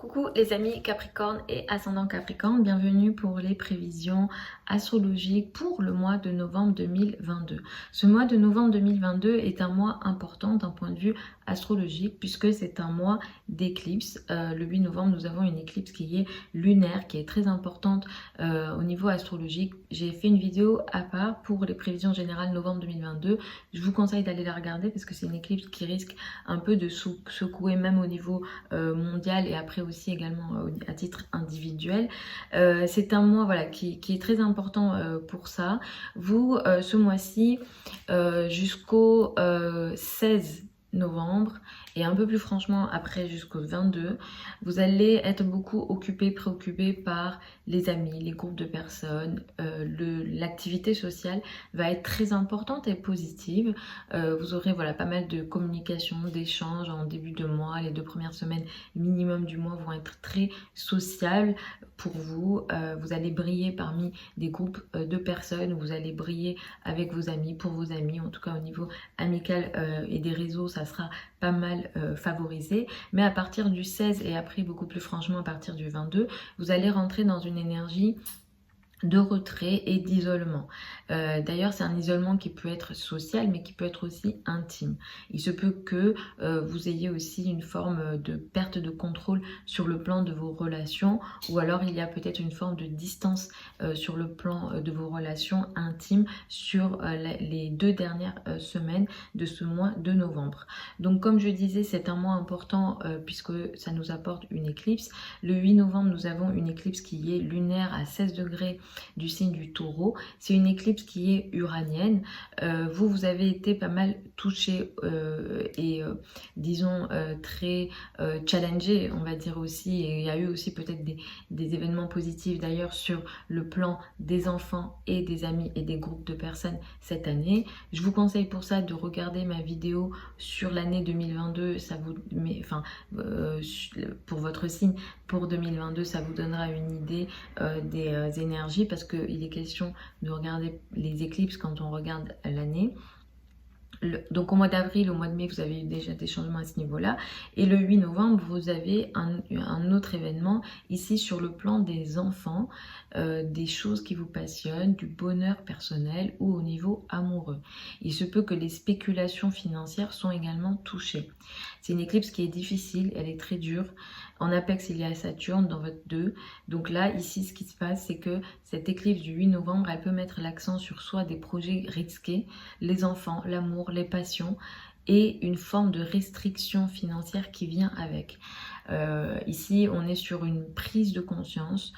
Coucou les amis Capricorne et ascendant Capricorne, bienvenue pour les prévisions astrologiques pour le mois de novembre 2022. Ce mois de novembre 2022 est un mois important d'un point de vue astrologique puisque c'est un mois d'éclipse. Le 8 novembre, nous avons une éclipse qui est lunaire, qui est très importante au niveau astrologique. J'ai fait une vidéo à part pour les prévisions générales novembre 2022. Je vous conseille d'aller la regarder parce que c'est une éclipse qui risque un peu de secouer même au niveau mondial et après aussi également à titre individuel. C'est un mois voilà, qui est très important pour ça. Vous, ce mois-ci, jusqu'au 16 novembre et un peu plus franchement après jusqu'au 22, vous allez être beaucoup occupé, préoccupé par les amis, les groupes de personnes, l'activité sociale va être très importante et positive. Vous aurez voilà, pas mal de communication, d'échanges en début de mois. Les 2 premières semaines minimum du mois vont être très sociales pour vous. Vous allez briller parmi des groupes de personnes, vous allez briller avec vos amis, pour vos amis, en tout cas au niveau amical et des réseaux, ça sera pas mal favorisé. Mais à partir du 16 et après beaucoup plus franchement à partir du 22, vous allez rentrer dans une énergie de retrait et d'isolement. D'ailleurs, c'est un isolement qui peut être social, mais qui peut être aussi intime. Il se peut que vous ayez aussi une forme de perte de contrôle sur le plan de vos relations, ou alors il y a peut-être une forme de distance sur le plan de vos relations intimes sur les 2 dernières semaines de ce mois de novembre. Donc comme je disais, c'est un mois important puisque ça nous apporte une éclipse. Le 8 novembre, nous avons une éclipse qui est lunaire à 16 degrés du signe du Taureau. C'est une éclipse qui est uranienne. Vous avez été pas mal touché et disons très challengé, on va dire aussi, et il y a eu aussi peut-être des événements positifs d'ailleurs sur le plan des enfants et des amis et des groupes de personnes cette année. Je vous conseille pour ça de regarder ma vidéo sur l'année 2022, ça vous met, enfin pour votre signe pour 2022, ça vous donnera une idée des énergies parce qu'il est question de regarder les éclipses quand on regarde l'année. Donc au mois d'avril, au mois de mai, vous avez eu déjà des changements à ce niveau-là. Et le 8 novembre, vous avez un autre événement ici sur le plan des enfants, des choses qui vous passionnent, du bonheur personnel ou au niveau amoureux. Il se peut que les spéculations financières sont également touchées. C'est une éclipse qui est difficile, elle est très dure. En apex, il y a Saturne dans votre 2. Donc là, ici, ce qui se passe, c'est que cette éclipse du 8 novembre, elle peut mettre l'accent sur soit des projets risqués, les enfants, l'amour, les passions et une forme de restriction financière qui vient avec. Ici, on est sur une prise de conscience,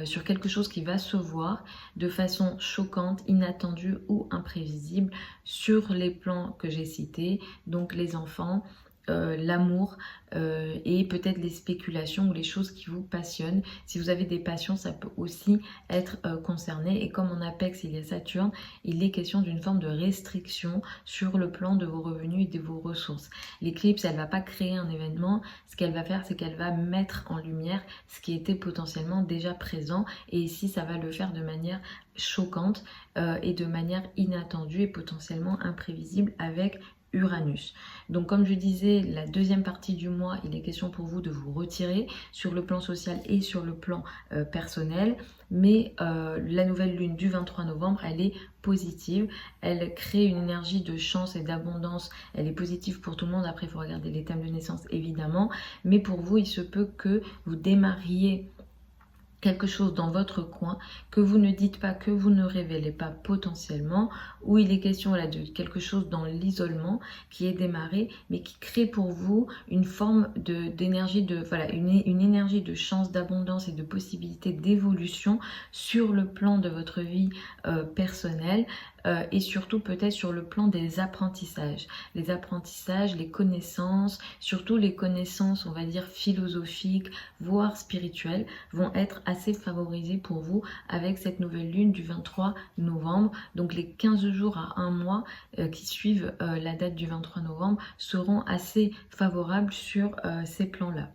sur quelque chose qui va se voir de façon choquante, inattendue ou imprévisible sur les plans que j'ai cités, donc les enfants, l'amour et peut-être les spéculations ou les choses qui vous passionnent. Si vous avez des passions, ça peut aussi être concerné. Et comme en apex, il y a Saturne, il est question d'une forme de restriction sur le plan de vos revenus et de vos ressources. L'éclipse, elle ne va pas créer un événement. Ce qu'elle va faire, c'est qu'elle va mettre en lumière ce qui était potentiellement déjà présent. Et ici, ça va le faire de manière choquante et de manière inattendue et potentiellement imprévisible avec Uranus. Donc comme je disais, la deuxième partie du mois, il est question pour vous de vous retirer sur le plan social et sur le plan personnel. Mais la nouvelle lune du 23 novembre, elle est positive. Elle crée une énergie de chance et d'abondance. Elle est positive pour tout le monde. Après, il faut regarder les thèmes de naissance évidemment. Mais pour vous, il se peut que vous démarriez quelque chose dans votre coin, que vous ne dites pas, que vous ne révélez pas potentiellement, où il est question là, de quelque chose dans l'isolement qui est démarré, mais qui crée pour vous une forme d'énergie, voilà, une énergie de chance, d'abondance et de possibilité d'évolution sur le plan de votre vie personnelle. Et surtout peut-être sur le plan des apprentissages. Les apprentissages, les connaissances, surtout les connaissances, on va dire, philosophiques, voire spirituelles, vont être assez favorisées pour vous avec cette nouvelle lune du 23 novembre. Donc les 15 jours à 1 mois qui suivent la date du 23 novembre seront assez favorables sur ces plans-là.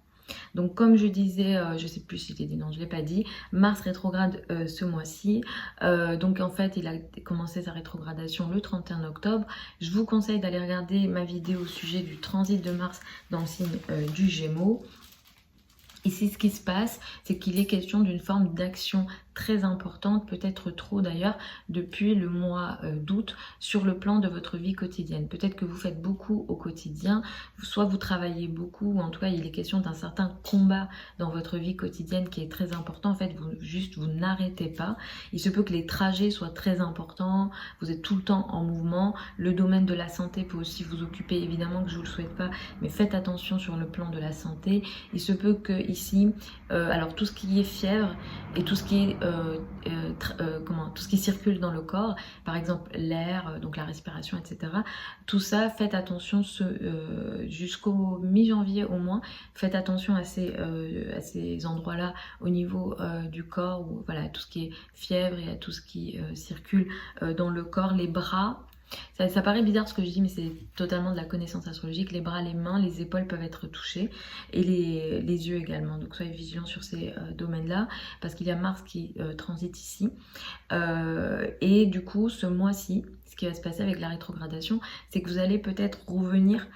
Donc comme je disais, je ne sais plus si je l'ai dit, non je ne l'ai pas dit, Mars rétrograde ce mois-ci. Donc en fait il a commencé sa rétrogradation le 31 octobre. Je vous conseille d'aller regarder ma vidéo au sujet du transit de Mars dans le signe du Gémeaux. Ici, ce qui se passe, c'est qu'il est question d'une forme d'action très importante, peut-être trop d'ailleurs, depuis le mois d'août sur le plan de votre vie quotidienne. Peut-être que vous faites beaucoup au quotidien, soit vous travaillez beaucoup, ou en tout cas il est question d'un certain combat dans votre vie quotidienne qui est très important. En fait, vous n'arrêtez pas. Il se peut que les trajets soient très importants, vous êtes tout le temps en mouvement. Le domaine de la santé peut aussi vous occuper, évidemment que je ne vous le souhaite pas, mais faites attention sur le plan de la santé. Il se peut que ici, alors tout ce qui est fièvre et tout ce qui est tout ce qui circule dans le corps, par exemple l'air, donc la respiration, etc. Tout ça, faites attention jusqu'au mi-janvier au moins. Faites attention à ces endroits-là au niveau du corps, où, voilà, tout ce qui est fièvre et à tout ce qui circule dans le corps, les bras. Ça paraît bizarre ce que je dis, mais c'est totalement de la connaissance astrologique. Les bras, les mains, les épaules peuvent être touchés et les yeux également. Donc soyez vigilants sur ces domaines-là parce qu'il y a Mars qui transite ici. Et du coup, ce mois-ci, ce qui va se passer avec la rétrogradation, c'est que vous allez peut-être revenir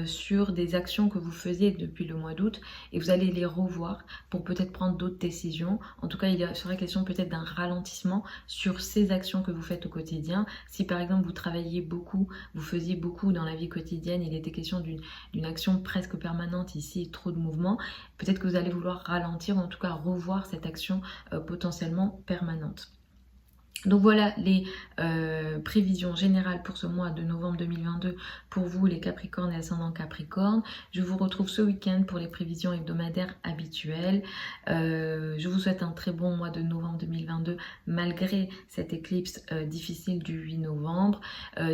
sur des actions que vous faisiez depuis le mois d'août et vous allez les revoir pour peut-être prendre d'autres décisions. En tout cas, il sera question peut-être d'un ralentissement sur ces actions que vous faites au quotidien. Si par exemple vous travailliez beaucoup, vous faisiez beaucoup dans la vie quotidienne, il était question d'une action presque permanente ici, trop de mouvements, peut-être que vous allez vouloir ralentir ou en tout cas revoir cette action potentiellement permanente. Donc voilà les prévisions générales pour ce mois de novembre 2022 pour vous les Capricornes et ascendant Capricorne. Je vous retrouve ce week-end pour les prévisions hebdomadaires habituelles. Je vous souhaite un très bon mois de novembre 2022 malgré cette éclipse difficile du 8 novembre.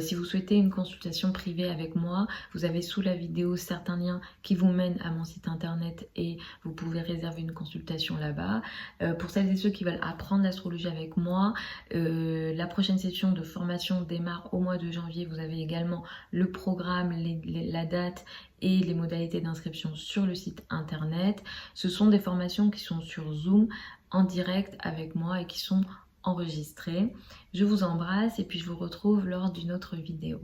Si vous souhaitez une consultation privée avec moi, vous avez sous la vidéo certains liens qui vous mènent à mon site internet et vous pouvez réserver une consultation là-bas. Pour celles et ceux qui veulent apprendre l'astrologie avec moi, la prochaine session de formation démarre au mois de janvier. Vous avez également le programme, la date et les modalités d'inscription sur le site internet. Ce sont des formations qui sont sur Zoom en direct avec moi et qui sont enregistrées. Je vous embrasse et puis je vous retrouve lors d'une autre vidéo.